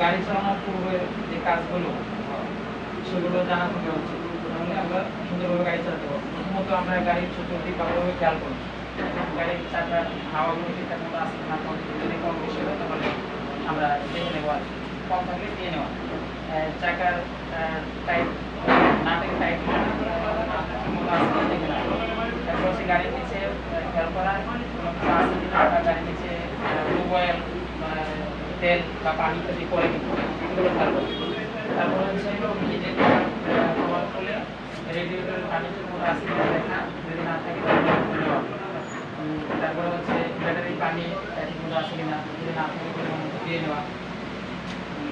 গাড়ি চালানোর পূর্বে যে কাজগুলো সেগুলো জানা থাকা উচিত, তাহলে আমরা সুন্দরভাবে গাড়ি চালাতে পারবো। প্রথমত আমরা গাড়ির চতুর্দিক ভালোভাবে খেয়াল করব, গাড়ির চাকার হাওয়াগুলো ঠিকঠাক মতো আসছে না, যদি কম বেশি হয় তাহলে আমরা দেখে নেবো, আর কম থাকলে দিয়ে নেওয়া। চাকার টাইট নাটের টাইট মতো আসছে না দেখে নেওয়া। তারপর হচ্ছে গাড়ির নিচে খেয়াল করা কোনো কিছু আছে কিনা, বা গাড়ির নিচে মোবাইল তেল বা পানি ইত্যাদি পরে কিন্তু এগুলো খেয়াল করবো। তারপর হচ্ছে নিজের খাবার করলে রেডিয়েটরের পানিতে কোনো আছে কিনা দেখা, যদি না থাকে তাহলে নেওয়া। তারপরে হচ্ছে ব্যাটারির পানি ঠিকমতো আছে কিনা, যদি না থাকে পরিমাণ মতো দিয়ে নেওয়া।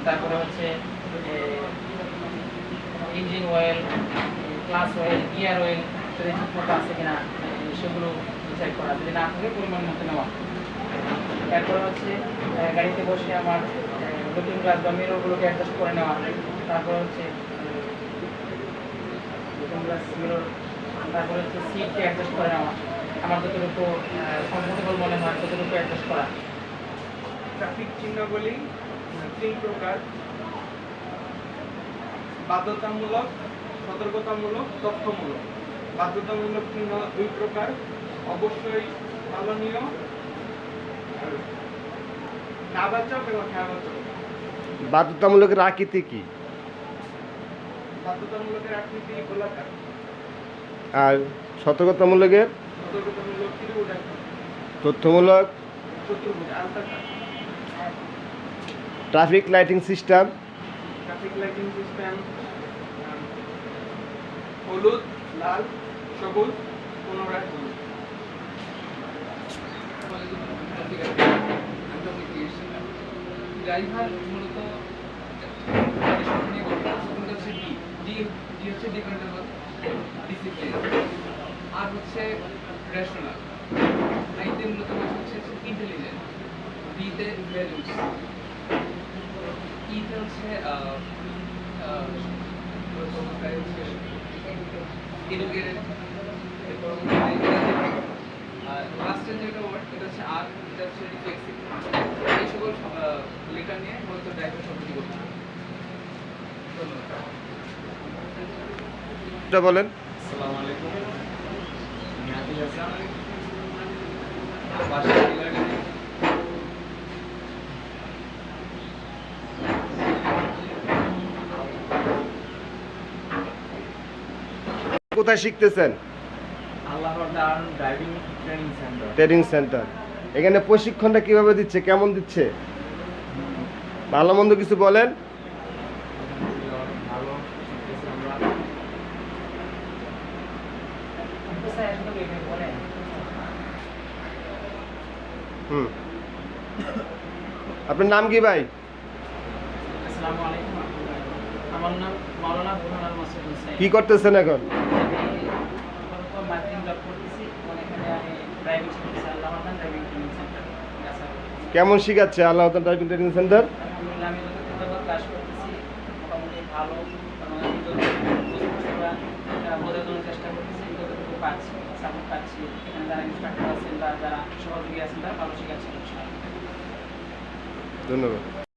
তারপরে হচ্ছে engine oil, class oil, gear oil যদি ঠিকমতো আছে কিনা সেগুলো চেক করা, যদি না থাকে পরিমাণ মতো নেওয়া। এরপরে হচ্ছে গাড়িতে বসে আমার লুকিং গ্লাস বা মিররগুলোকে অ্যাডজাস্ট করে নেওয়া। তারপর হচ্ছে লুকিং গ্লাস মিরর, তারপরে হচ্ছে সিটকে অ্যাডজাস্ট করে নেওয়া, আমার যতটুকু কমফোর্টেবল মনে হয় ততটুকু অ্যাডজাস্ট করা। ট্রাফিক চিহ্নগুলি 3 প্রকার: বাধ্যতামূলক, সতর্কতামূলক, তথ্যমূলক। বাধ্যতামূলক চিহ্ন 2 প্রকার: অবশ্যই পালনীয়, নাবাচক এবং হ্যাবাচক। বাধ্যতামূলকের আকৃতি কি? বাধ্যতামূলকের আকৃতি গোলাকার, আর সতর্কতামূলকের? সতর্কতামূলক ত্রিভুজাকার, তথ্যমূলক চতুর্ভুজ আয়তাকার। Traffic lighting system? Traffic lighting system হলুদ, লাল, সবুজ, পুনরায় হলুদ। ড্রাইভার মূলত ডিসিপ্লিন, আর হচ্ছে রেশনাল। আইতে মূলত হচ্ছে ইন্টেলিজেন্ট, বিতে ভ্যালুস, ইতে হচ্ছে এডুকেটেড, এরপর লাস্টের যেটা ওয়ার্ড এটা হচ্ছে আর, এটা হচ্ছে রিফ্লেক্সিভ। এই সকল লেটার নিয়ে মূলত ড্রাইভার শব্দটি করতে হবে। ধন্যবাদ। এটা বলেন। আসসালামু আলাইকুম, আমি আতিক হাসান, বাসা ডিলারগাড়ি। কোথায় শিখতেছেন? আল্লাহর দান driving training centre. Training centre. এখানে প্রশিক্ষণটা কিভাবে দিচ্ছে, কেমন দিচ্ছে? ভালো মন্দ কিছু বলেন। ভালো শিখতেছি আমরা। আপনার নাম কি ভাই? আসসালামু আলাইকুম, আমার নাম মাওলানা বুরহান আল মাসুদ হোসেন। কি করতেছেন এখন? মার্কেটিং জব করতেছি, এখানে আমি ড্রাইভিং শিখতেছি আল্লাহর দান ড্রাইভিং ট্রেনিং সেন্টার। কেমন শিখাচ্ছে আল্লাহ ড্রাইভিং ট্রেনিং সেন্টার? আলহামদুলিল্লাহ, আমি যতটুকু কাজ করতেছি মোটামুটি ভালো, এবং আমি যতটুকু বুঝতেছি বা বোঝার জন্য চেষ্টা করতেছি, যতটুকু পাচ্ছি সাপোর্ট পাচ্ছি। এখানে যারা ইনস্ট্রাক্টর আছেন বা যারা সহযোগী আছেন তারা ভালো শেখাচ্ছেন। ধন্যবাদ।